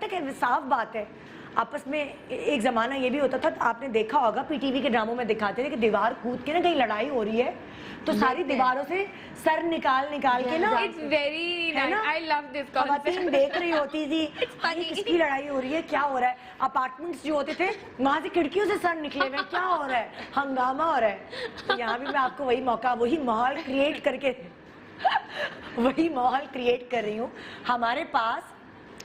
पता है साफ बात है, आपस में एक जमाना ये भी होता था, आपने देखा होगा पीटीवी के ड्रामों में दिखाते थे कि दीवार कूद के ना कहीं लड़ाई हो रही है तो सारी दीवारों से सर निकाल के ना, it's very nice, I love this ख़वातीन देख रही होती थी किसकी लड़ाई हो रही है, क्या हो रहा है। अपार्टमेंट्स जो होते थे वहां से खिड़कियों से सर निकले हुए, क्या हो रहा है, हंगामा हो रहा है। तो यहाँ भी मैं आपको वही मौका, वही माहौल क्रिएट करके वही माहौल क्रिएट कर रही हूँ। हमारे पास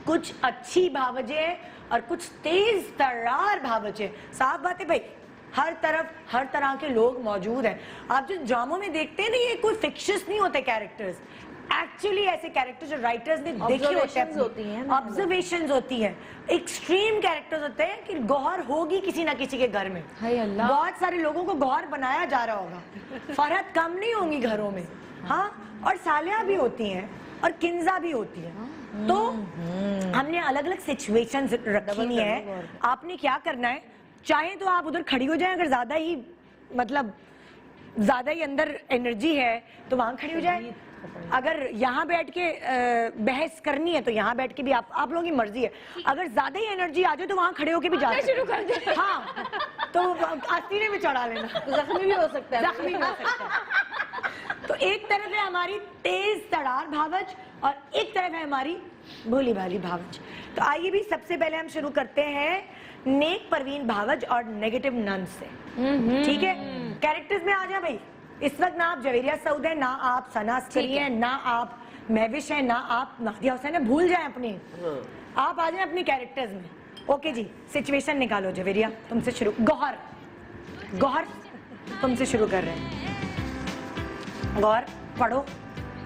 कुछ अच्छी भावजें और कुछ तेज तर्रार भावजें, साफ बात है भाई, हर तरफ हर तरह के लोग मौजूद हैं। आप जो ड्रामों में देखते हैं ना, ये कोई फिक्शंस नहीं होते कैरेक्टर्स, एक्चुअली ऐसे कैरेक्टर्स जो राइटर्स ने देखे होते हैं, ऑब्जर्वेशंस होती हैं, एक्सट्रीम कैरेक्टर्स होते हैं कि गौहर होगी किसी ना किसी के घर में। बहुत सारे लोगों को गौहर बनाया जा रहा होगा, फरहत कम नहीं होंगी घरों में, हाँ, और सालिया भी होती हैं और किंजा भी होती है। तो हमने अलग अलग सिचुएशंस रखी है, आपने क्या करना है, चाहे तो आप उधर खड़ी हो जाएं, अगर ज्यादा ही मतलब ज्यादा ही अंदर एनर्जी है तो वहां खड़ी हो जाए, अगर यहाँ बैठ के बहस करनी है तो यहाँ बैठ के भी आप लोगों की मर्जी है, अगर ज्यादा ही एनर्जी आ जाए तो वहाँ खड़े होके भी जा शुरू कर दे, हाँ, तो आस्तीने में चढ़ा लेना, जख्मी भी हो सकता है, जख्मी भी हो सकता है। तो एक तरफ है हमारी तेज तड़ार भावज और एक तरफ है हमारी भोली भाली भावज। तो आइए भी सबसे पहले हम शुरू करते हैं नेक परवीन भावज और नेगेटिव नन से, ठीक है। कैरेक्टर्स में आ जाए भाई, इस वक्त ना आप जवेरिया सऊद है, ना आप सना अस्करी है, ना आप महविश है, ना आप नादिया हुसैन है, भूल जाएं अपनी, आप आ जाएं अपनी कैरेक्टर्स में। ओके जी, सिचुएशन निकालो जवेरिया, तुमसे शुरू। गौहर, गौहर तुमसे शुरू कर रहे हैं, गौहर पढ़ो।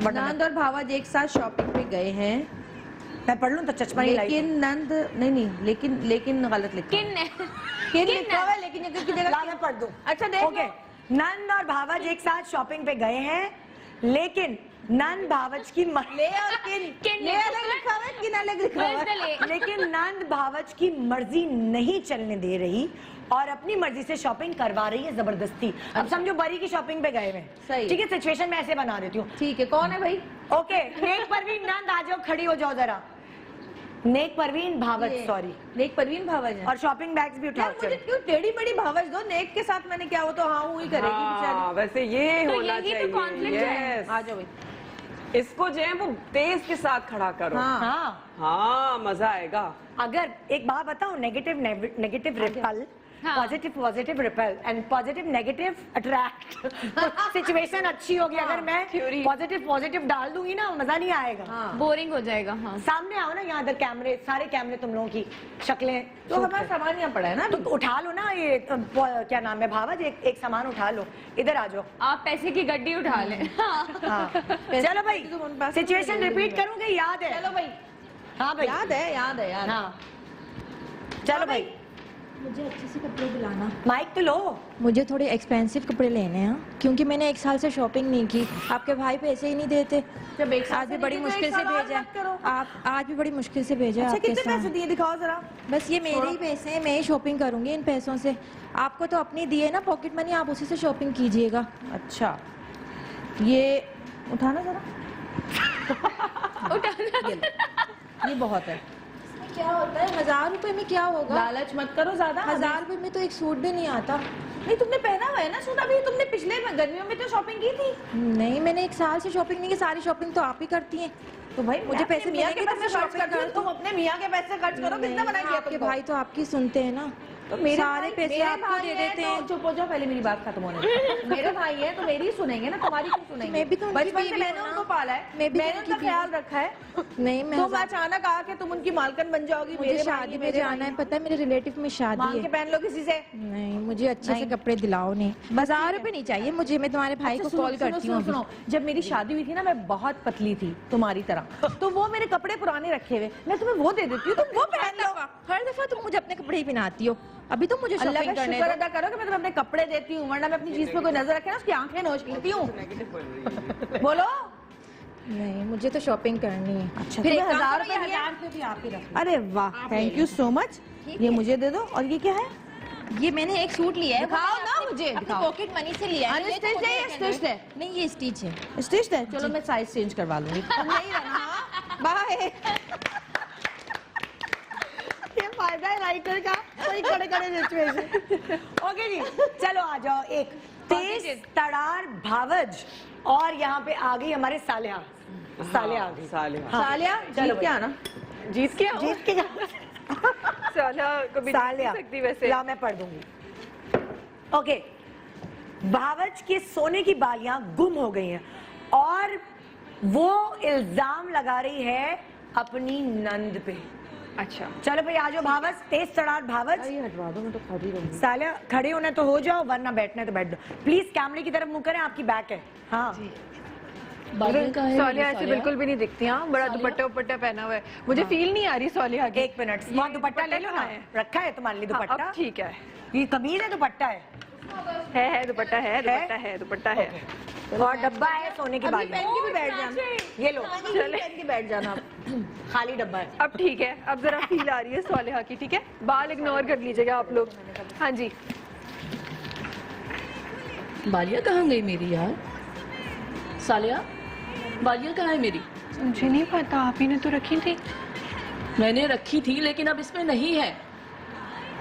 नंद और भावज एक साथ शॉपिंग पे गए हैं, मैं पढ़ लूं तो चचमा नहीं लाई, लेकिन नंद नहीं, लेकिन गलत लिखा है, किन लिखा हुआ है, लेकिन ये की जगह मैं पढ़ दूं। अच्छा देखो, ओके, नंद और भावज एक साथ शॉपिंग पे गए हैं, लेकिन नंद भावज की ले और किन ले अलग लिखा हुआ है, किन अलग लिखा हुआ है, लेकिन नंद भावज की मर्जी नहीं चलने दे रही और अपनी मर्जी से शॉपिंग करवा रही है जबरदस्ती। अब समझो बरी की शॉपिंग पे गए हैं, ठीक है, सिचुएशन मैं ऐसे बना देती हूँ, ठीक है। कौन है भाई? ओके, नेक परवीन नंद आ जाओ, खड़ी हो जाओ जरा, नेक परवीन भावज, सॉरी नेक परवीन भावज है, और शॉपिंग बैग्स भी उठाओ। मुझे क्यों टेढ़ी मेढ़ी भावज दो, नेक के साथ मैंने क्या, वो तो हाँ ही करेगी बेचारी। वैसे ये तो होना यही चाहिए, तो कॉन्फ्लिक्ट है। आ जाओ भाई, इसको जो है वो तेज के साथ खड़ा करो, हाँ मजा आएगा। अगर एक बात बताओ, negative ripple, positive repel and positive negative attract, situation अच्छी होगी। अगर मैं पॉजिटिव डाल दूंगी ना, मजा नहीं आएगा, बोरिंग हो जाएगा। हाँ, सामने आओ ना, यहाँ इधर कैमरे, सारे कैमरे तुम लोगों की शक्लें, तो हमारा सामान यहाँ पड़ा है ना, तो उठा लो ना, ये क्या नाम है भावज, एक सामान उठा लो, इधर आ जाओ, आप पैसे की गड्डी उठा लें। चलो भाई, सिचुएशन रिपीट करूंगी, याद है? चलो भाई, हाँ भाई, याद है, हाँ, चलो भाई, मुझे अच्छे से कपड़े दिलाना। माइक तो लो। मुझे थोड़े एक्सपेंसिव कपड़े लेने हैं, क्योंकि मैंने 1 साल से शॉपिंग नहीं की, आपके भाई पैसे ही नहीं देते, जब एक आज भी बड़ी मुश्किल से भेजा, आप आज भी बड़ी मुश्किल से भेजा। अच्छा, कितने पैसे दिए दिखाओ जरा। बस ये मेरे ही पैसे हैं, मैं ही शॉपिंग करूंगी इन पैसों से, आपको तो अपनी दिए ना पॉकेट मनी, आप उसी से शॉपिंग कीजिएगा। अच्छा, ये उठाना जरा, ये बहुत है। क्या होता है 1000 रुपए में, क्या होगा? लालच मत करो ज्यादा, 1000 रुपए में तो एक सूट भी नहीं आता। नहीं, तुमने पहना हुआ है ना सूट, अभी तुमने पिछले गर्मियों में तो शॉपिंग की थी। नहीं, मैंने 1 साल से शॉपिंग नहीं की, सारी शॉपिंग तो आप ही करती हैं। तो भाई मुझे पैसे मियाँ के मिलेंगे पैसे खर्च करती हो, तुम अपने मियाँ के पैसे खर्च करो, कितना बनाया किया आपके भाई तो आपकी सुनते हैं ना, तो मेरे सारे पैसे आपको दे देते हैं। चुप हो जाओ, पहले मेरी बात खत्म होने दो। मेरे भाई है तो मेरी सुनेंगे ना, तुम्हारी क्यों सुनेंगे? मैं भी तो बचपन से मैंने उनको पाला है, मैंने उनका ख्याल रखा है। नहीं, मैं तुम अचानक आके तुम उनकी मालकन बन जाओगी। मुझे शादी में जाना है, पता है मेरे रिलेटिव में शादी मांग है, के पहन लो किसी से। नहीं, मुझे अच्छे से कपड़े दिलाओ, नहीं 1000 रुपए नहीं चाहिए मुझे, मैं तुम्हारे भाई को कॉल करती हूँ। सुनो, जब मेरी शादी हुई थी ना, मैं बहुत पतली थी तुम्हारी तरह, तो वो मेरे कपड़े पुराने रखे हुए, मैं तुम्हें वो दे देती हूँ, तुम वो पहन लो। हर दफा तुम मुझे अपने कपड़े ही पहनाती हो, अभी तो मुझे अल्लाह का शॉपिंग करने शुक्र दो। अदा करो कि मैं तुम्हें अपने कपड़े देती हूँ, वरना मैं अपनी चीज पे कोई नजर रखे ना, उसकी आंखें नोच लेती हूँ। बोलो। नहीं, मुझे तो शॉपिंग करनी है। अच्छा, फिर तुम्हें 1000 रुपए रुपए भी आप ही रखो। अरे वाह, थैंक यू सो मच, ये मुझे दे दो। और ये क्या है? ये मैंने एक सूट लिया है, दिखाओ ना मुझे, दिखाओ। पॉकेट मनी से लिया है। अनस्टिच्ड है या स्टिच्ड है? नहीं, ये स्टिच है। स्टिच्ड है, चलो मैं साइज चेंज करवा लूंगी। तुम नहीं रहना, बाय। बेटा है राइटर का, कोई खड़े खड़े सिचुएशन। ओके जी, चलो आ जाओ। एक तेज तड़ार भावज, और यहाँ पे आ गई हमारे सालिया। सालिया आ गई। सालिया। सालिया जीत के आना। जीत के आओ। जीत के सालिया कभी जीत नहीं सकती वैसे। ला मैं पढ़ दूंगी। ओके, भावज के सोने की बालियां गुम हो गई हैं और वो इल्जाम लगा रही है अपनी नंद पे। अच्छा चलो भाई आ जाओ भावज, तेज तड़ार भावज। ये हटवा दो, मैं तो खड़ी रहूंगी। सालिया खड़े होने तो हो जाओ, वरना बैठने तो बैठ दो। प्लीज कैमरे की तरफ मुंह करें, आपकी बैक है। हाँ सोलिया ऐसे बिल्कुल भी नहीं दिखती। हाँ, बड़ा दुपट्टा उपट्टा पहना हुआ है, मुझे फील नहीं आ रही सोलिया की। एक मिनट, वहाँ दुपट्टा ले लो ना, रखा है तुम्हारे लिए दुपट्टा। अब ठीक है, ये कमीज है दुपट्टा है? दुपट्टा है, दुपट्टा है, दुपट्टा है। और डब्बा है सोने की बाली। पहन के भी बैठ जाना, ये लो, पहन के बैठ जाना आप। खाली डब्बा है। अब ठीक है, अब जरा फील आ रही है सोलिया की। ठीक है, बाल इग्नोर कर लीजिएगा आप लोग। हाँ जी, बालियाँ कहाँ गई मेरी यार? सालिया, बालियाँ कहाँ है मेरी? मुझे नहीं पता, आप ही ने तो रखी थी। मैंने रखी थी लेकिन अब इसमें नहीं है।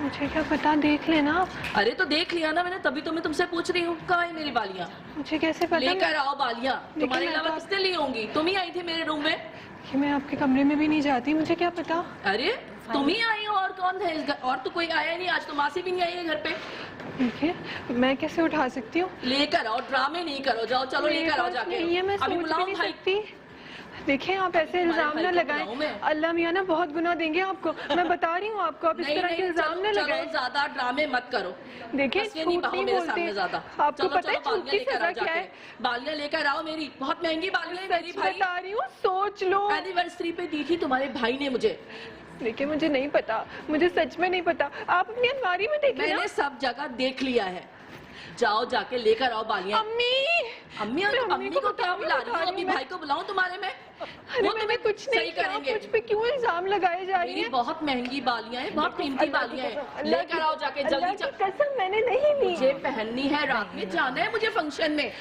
मुझे क्या पता, देख लेना आप। अरे तो देख लिया ना मैंने, तभी तो मैं तुमसे पूछ रही हूँ कहाँ है मेरी बालियाँ। मुझे कैसे पता? लेकर आओ बालियाँ, तुम्हारे मैं अलावा तो- किसने ली होंगी? तुम ही आई थी मेरे रूम में। कि मैं आपके कमरे में भी नहीं जाती, मुझे क्या पता। अरे तुम ही आई हो, और कौन है इस घर? और तो कोई आया नहीं आज, तो मासी भी नहीं आई है घर पे। ठीक है, मैं कैसे उठा सकती हूँ? लेकर आओ, ड्रामे नहीं करो, जाओ चलो मेरे लेकर आओ पास जाके। नहीं है, मैं अभी सोच भी बुलाओ नहीं भाई। सकती। देखिए आप ऐसे इल्जाम भाई न को लगाएं, बुलाऊं मैं? अल्लाह मियाँ ना बहुत गुनाह देंगे आपको। मैं बता रही हूँ आपको, आप इस नहीं तरह के नहीं, इल्जाम चलो न चलो, लगाएं। ज्यादा ड्रामे मत करो। देखिए बस ये नहीं झूठ पाओ नहीं मेरे बोलते। सामने ज्यादा। आपको चलो पता है चलो, झूठ बालियाँ की लेकर सजा आओ क्या जाके। है? बालियाँ लेकर आओ मेरी, बहुत महंगी बालियाँ है मेरी सच भाई। बता रही हूँ, सोच लो। एनिवर्सरी पे दी थी तुम्हारे भाई ने मुझे। देखिए मुझे नहीं पता, मुझे सच में नहीं पता। आप अपनी अलमारी में देखिए ना। मैंने सब जगह देख लिया है, जाओ जाके लेकर आओ बालियाँ। अम्मी, अम्मी मैं अम्मी को क्या बुला रही हो? बता अभी मैं। भाई को बुलाऊं तुम्हारे में? अरे वो मैंने तुम्हें कुछ सही नहीं किया, करेंगे। मुझ पे क्यों इल्जाम लगाए जा रही मेरी है? बहुत महंगी बालियाँ हैं, बहुत कीमती बालियाँ हैं, लेकर आओ जाके अल्लाह जल्दी। की कसम मैंने नहीं ली। मुझे पहननी है, रात में जाना है मुझे फंक्शन में।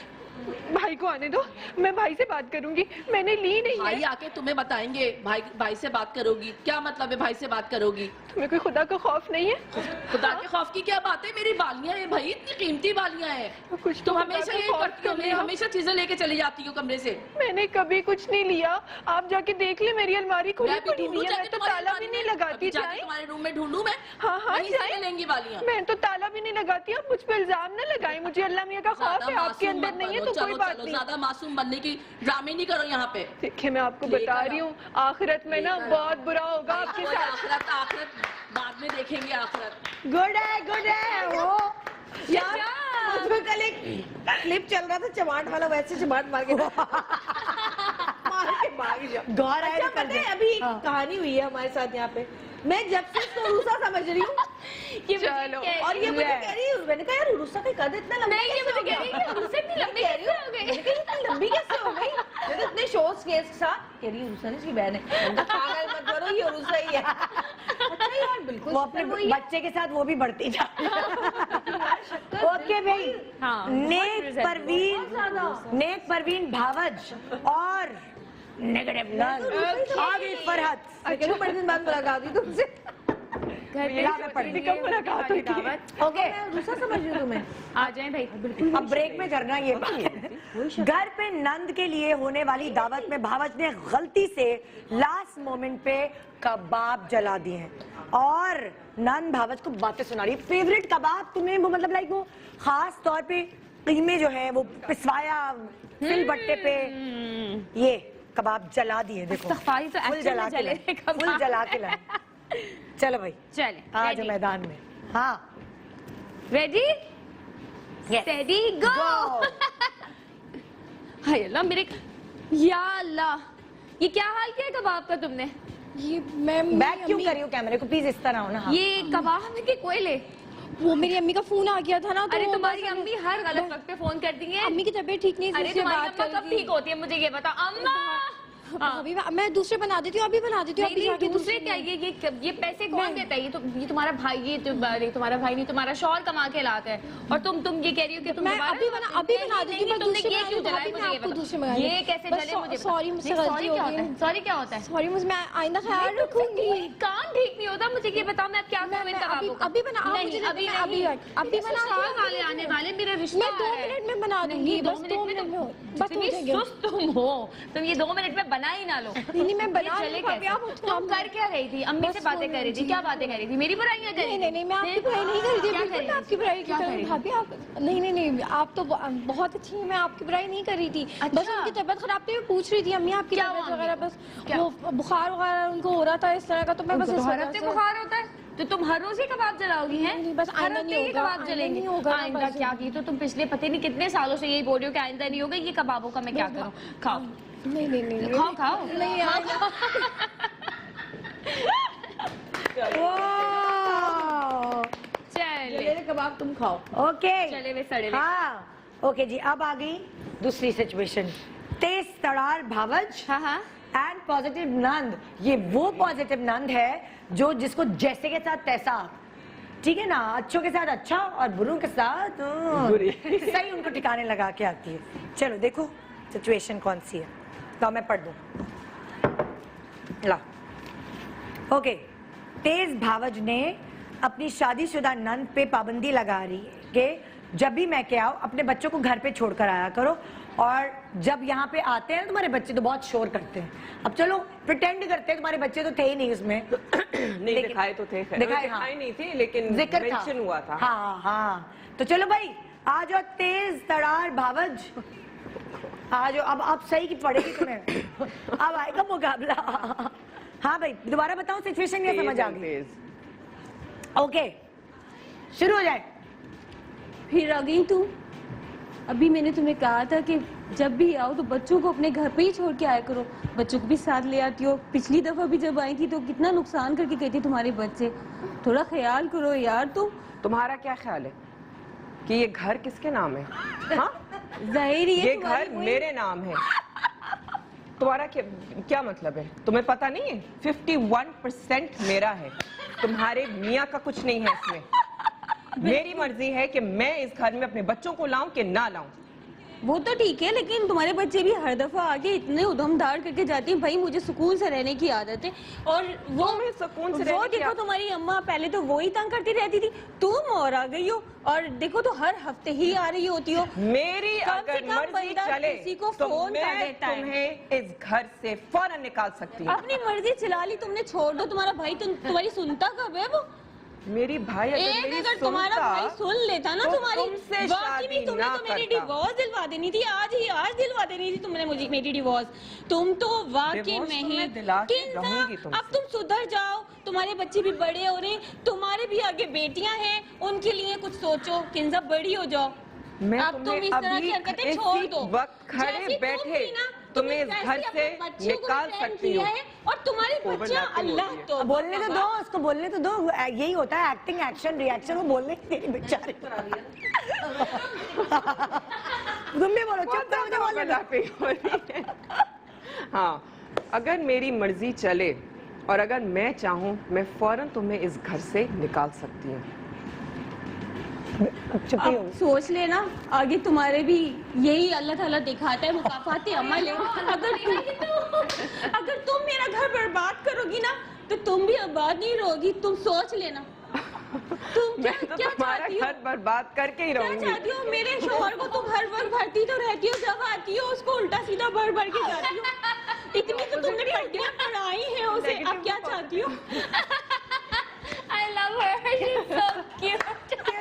भाई को आने दो, मैं भाई से बात करूंगी। मैंने ली नहीं भाई है। आके तुम्हें बताएंगे। भाई से बात करोगी? क्या मतलब है भाई से बात करोगी? तुम्हें कोई खुदा का खौफ नहीं है? खुदा के खौफ की क्या बात है? मेरी बालियाँ हैं भाई, इतनी कीमती बालियाँ हैं। कुछ तुम तो हमेशा खुदा का ये खौफ करती हो, कर मैं लो। हमेशा चीजें लेके चली जाती हूँ कमरे से। मैंने कभी कुछ नहीं लिया। आप जाके देख ले, मेरी अलमारी खुली मैं भी पड़ी ढूंढूं हुई है। जाके मैं तो तुम्हारी ताला अलमारी भी नहीं में? लगाती। अभी जाके जाए तुम्हारे रूम में ढूंढूं मैं? हाँ हाँ वहीं से जाए। मिलेंगी बालियाँ। मैं तो ताला भी नहीं लगाती। आप मुझ पे इल्जाम न लगाएं। मुझे अल्लाह मियाँ का खौफ है, आपके मासूम अंदर मत नहीं है बनो, तो कोई चलो बात चलो, नहीं। ज्यादा मासूम बनने की ड्रामे नहीं करो यहाँ पे। देखिए मैं आपको लेकर बता आओ। रही हूँ, आखिरत में ना बहुत बुरा होगा आपके कोई साथ। आखिरत आखिरत बाद में देखेंगे आखिरत। गुड है वो। यार मुझमें कल एक क्लिप चल रहा था चमाट वाला, वैसे चमाट मार के भाग जाओ। गौर है अच्छा पता है अभी एक हाँ। कहानी हुई है हमारे साथ यहाँ पे। मैं जब से इसको रूसा समझ रही हूँ, चलो और ये मुझे कह रही है, मैंने कहा यार रूसा का कद इतना लंबा कैसे हो गया? उससे इतनी लंबी कैसे हो गई? मैंने कहा इतनी लंबी कैसे हो गई? मैंने कहा इतने शोज के साथ कह रही है रूसा नहीं, इसकी बहन है। मैंने कहा पागल मत करो, ये रूसा ही है। अच्छा यार बिल्कुल वो अपने बच्चे के साथ वो भी बढ़ती जा रही है। ओके भाई, हाँ, नेक परवीन भावज और नेगेटिव नन आ गई फरहत। अच्छा बड़े दिन बाद मुलाकात हुई तुमसे। कब मुलाकात हुई थी? ओके, मैं रूसा समझ रही हूँ तुम्हें। आ जाए भाई। अब ब्रेक में करना ये घर पे नंद के लिए होने वाली दावत में भावज ने गलती से लास्ट मोमेंट पे कबाब जला दिए हैं और नंद भावज को बातें सुना रही है। फेवरेट कबाब तुम्हें वो मतलब लाइक वो खास तौर पे कीमे जो है वो पिसवाया सिल बट्टे पे, ये कबाब जला दिए। देखो सफाई तो फुल actual जला में के जले लाए, कबाब। फुल जला के लाए। चलो भाई चले आ जाओ मैदान में। हाँ रेडी Yes. steady go। हाय अल्लाह मेरे, या अल्लाह ये क्या हाल किया है कबाब का तुमने? ये मैम बैक क्यों करी हो कैमरे को? प्लीज इस तरह हो ना। हाँ। ये कबाब के कोयले। वो मेरी अम्मी का फोन आ गया था ना, तो अरे वो तुम्हारी बस अम्मी हर गलत वक्त पे फोन कर दी है। अम्मी की तबीयत ठीक नहीं है, अरे इसलिए तुम्हारी बात अम्मा कर कब दी। ठीक होती है मुझे ये बता अम्मा। अभी मैं दूसरे बना देती हूँ, अभी बना देती हूँ। नहीं नहीं दूसरे क्या, ये पैसे कौन देता है? ये तुम्हारा भाई, ये तुम्हारा भाई नहीं, तुम्हारा शौहर कमा के लाता है। और तुम ये कह रही हो कि तुम मैं दोबारा- अभी बना देती हूँ, तुमने दूसरे ये बना क्यों दूँ, जलाए अभी मुझे मैं ये आपको बताओ। दूसरे बना ये दूँ। कैसे बस जले मुझे सॉरी मुझसे गलती हो गई। सॉरी क्या होता है? सॉरी मुझे, मैं आइंदा ख्याल रखूंगी। काम ठीक नहीं होता, मुझे ये बताओ मैं अब क्या करूँ इन कबाबों का? अभी बना, आप नहीं, मुझे अभी देना, नहीं। अभी बना ससुराल वाले आने वाले, मेरा रिश्ता मैं 2 है। मिनट में बना दूंगी, नहीं, बस 2 मिनट में बस हो इतनी जाएगा। सुस्त तुम हो, तुम ये 2 मिनट में बना ही ना लो। नहीं, मैं बना ये चले लूंगी, भाभी, कैसे? आप उठो, तुम आप कर क्या रही थी? अम्मी से बस बातें दो कर रही थी, मिनट, क्या बातें कर रही थी? मेरी बुराइयां कर रही नहीं थी? नहीं, मैं आपकी बुराई नहीं कर रही थी, क्या बिल्कुल कर मैं आपकी बुराई क्या कर कर रही रही थी भाभी। आप नहीं, आप तो बहुत अच्छी हैं, मैं आपकी बुराई नहीं कर रही थी। बस अच्छा। उनकी तबीयत खराब थी, मैं पूछ रही थी अम्मी आपकी क्या तबीयत हुआ वगैरह, अम्मी बस क्या? वो बुखार वगैरह उनको हो रहा था इस तरह का, तो मैं बस उनको इस तो हर वजह हफ्ते से- बुखार होता है, तो तुम हर रोज ही कबाब जलाओगी हैं? नहीं, बस हर आइंदा हफ्ते नहीं ही होगा, कबाब आइंदा जलेंगे। नहीं होगा, आइंदा बस। क्या की तो तुम पिछले पता नहीं कितने सालों से यही बोल रही हो कि आइंदा नहीं होगा, ये कबाबों का मैं क्या करूँ? खाओ नहीं खाओ खाओ। नहीं आइंदा। चले जलेबी कबाब तुम खाओ। ओके चले वे सड़े वे। हाँ ओके जी, अब आ गई दूसरी सिचुएशन। तेज तड़ार भावज हाँ हाँ एंड पॉजिटिव नंद। ये वो पॉजिटिव नंद है जो जिसको जैसे के साथ तैसा, ठीक है ना, अच्छों के साथ अच्छा और बुरों के साथ बुरी। सही उनको ठिकाने लगा के आती है। चलो देखो सिचुएशन कौन सी है, तो मैं पढ़ दूं। ला ओके, तेज भावज ने अपनी शादीशुदा नंद पे पाबंदी लगा रही है कि जब भी मैं क्या अपने बच्चों को घर पे छोड़कर आया करो, और जब यहाँ पे आते हैं तुम्हारे बच्चे तो बहुत शोर करते हैं। अब चलो प्रिटेंड करते हैं, तुम्हारे बच्चे तो थे ही नहीं उसमें। नहीं लेकिन- दिखाए तो थे, दिखाए, हाँ। दिखाए नहीं थे लेकिन जिक्र था, मेंशन हुआ था। हाँ हाँ। तो चलो भाई आ जाओ तेज तड़ार भावज, आ जाओ। अब सही की पड़ेगी तुम्हें, अब आएगा मुकाबला। हाँ भाई दोबारा बताओ सिचुएशन, क्या समझ आ गई? तेज। ओके शुरू हो जाए। फिर आ गई तू। अभी मैंने तुम्हें कहा था कि जब भी आओ तो बच्चों को अपने घर पे ही छोड़ के आया करो, बच्चों को भी साथ ले आती हो। पिछली दफा भी जब आई थी तो कितना नुकसान करके गई थी तुम्हारे बच्चे, थोड़ा ख्याल करो यार तुम। तुम्हारा क्या ख्याल है कि ये घर किसके नाम है? हाँ जाहिर ही है ये तुम्हारी घर वही- मेरे नाम है। तुम्हारा क्या मतलब है? तुम्हें पता नहीं है 51% मेरा है, तुम्हारे मियाँ का कुछ नहीं है इसमें। मेरी मर्जी है कि मैं इस घर में अपने बच्चों को लाऊं कि ना लाऊं। वो तो ठीक है, लेकिन तुम्हारे बच्चे भी हर दफा आके इतने उधमदार करके जाते हैं। भाई मुझे सुकून से रहने की आदत है, और वो तुम्हें सुकून से वो रहने की देखो तुम्हारी अम्मा पहले तो वो ही तंग करती रहती थी, तुम और आ गई हो, और देखो तो हर हफ्ते ही आ रही होती हो। मेरी कम से अगर कम मर्जी बंदा चले किसी को तो फोन कर मैं देता है। तुम्हें इस घर से फौरन निकाल सकती हूँ। अपनी मर्जी चला ली तुमने, छोड़ दो। तुम्हारा भाई तुम्हारी सुनता कब है? वो मेरी भाई अगर एक मेरी अगर तुम्हारा सुनता, भाई सुन लेता ना तो तुम्हारी, तुमसे बाकी भी शादी तुमने ना तो मेरी करता। डिवोर्स दिलवा देनी थी, आज दिलवा देनी थी तुमने मुझे मेरी डिवोर्स। तुम तो वाकई डिवोर्स में तो ही मैं दिला के किंजा, रहूंगी तुमसे। अब तुम सुधर जाओ, तुम्हारे बच्चे भी बड़े हो रहे हैं, तुम्हारे भी आगे बेटियां हैं, उनके लिए कुछ सोचो। किंजा बड़ी हो जाओ, मैं अब तुम तुम्हें इस तरह अभी की हरकतें इसी छोड़ दो। वक्त खड़े जैसी तुम बैठे थी ना, तुम्हें इस वैसे घर अपने से बच्चों को निकाल भी ट्रेन सकती किया हूँ। है, और तुम्हारी Overlapping बच्चियां होती अल्लाह है। तो बोलने तो दो उसको, बोलने तो दो, यही होता है एक्टिंग, एक्शन, रिएक्शन। वो बोलने की तेरी बेचारे। तुम भी बोलो, चुप करो, मुझे बोलने दो। overlapping हो रही है। हाँ, अगर मेरी मर्जी चले और अगर मैं चाहूँ, मैं फौरन तुम्हें इस घर से निकाल सकती हूँ। चुप ही हो। अब सोच लेना, आगे तुम्हारे भी यही अल्लाह ताला दिखाता है, मुकाफात अमल है। अगर तुम मेरा घर बर्बाद करोगी ना तो तुम भी आबाद नहीं रहोगी। तुम सोच लेना, तुम मैं तो क्या तुम्हारा चाहती हो? घर बर्बाद करके ही क्या रहूंगी। चाहती हो? मेरे शोहर को तुम हर वक्त भरती तो रहती हो, जब आती हो उसको उल्टा सीधा भर भर के जाती हो। इतनी तो तुमने पट्टियां पढ़ाई हैं उसे, अब क्या चाहती हो? I love her. She's so cute. ये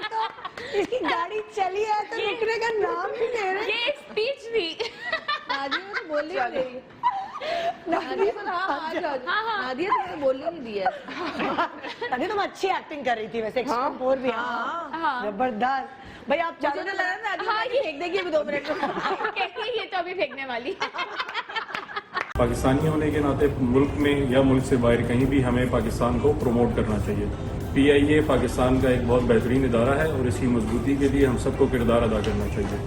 तो इसकी गाड़ी चली है तो रुकने का नाम ही ले रहे। ये एक स्पीच थी। नादिया तो बोल ही नहीं रही। नादिया तो हाँ नादिया तो मैंने बोलने नहीं दिया। अरे तुम अच्छी एक्टिंग कर रही थी वैसे, एक्सपोर भी। हाँ जबरदस्त। भाई आप मुझे चाहो तो तो लगा नादिया ये फेंक देगी अभी 2 मिनट में। कहती ये तो अभी फेंकने वाली। पाकिस्तानी होने के नाते मुल्क में या मुल्क से बाहर कहीं भी हमें पाकिस्तान को प्रमोट करना चाहिए। PIA पाकिस्तान का एक बहुत बेहतरीन इदारा है और इसकी मजबूती के लिए हम सबको किरदार अदा करना चाहिए।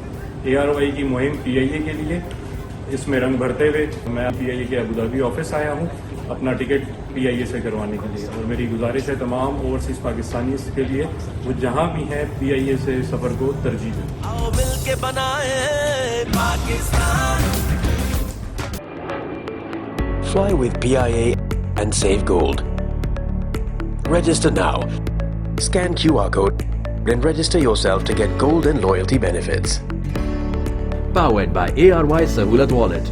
ARY की मुहिम PIA के लिए, इसमें रंग भरते हुए मैं PIA के अबू धाबी ऑफिस आया हूँ अपना टिकट PIA से करवाने के लिए। और मेरी गुजारिश है तमाम ओवरसीज पाकिस्तानी के लिए, वो जहाँ भी हैं PIA से सफ़र को तरजीह दें। आओ मिलके बनाए Pakistan. Fly with PIA and save gold. Register now. Scan QR code and register yourself to get gold and loyalty benefits. Powered by ARY Sahulat Wallet.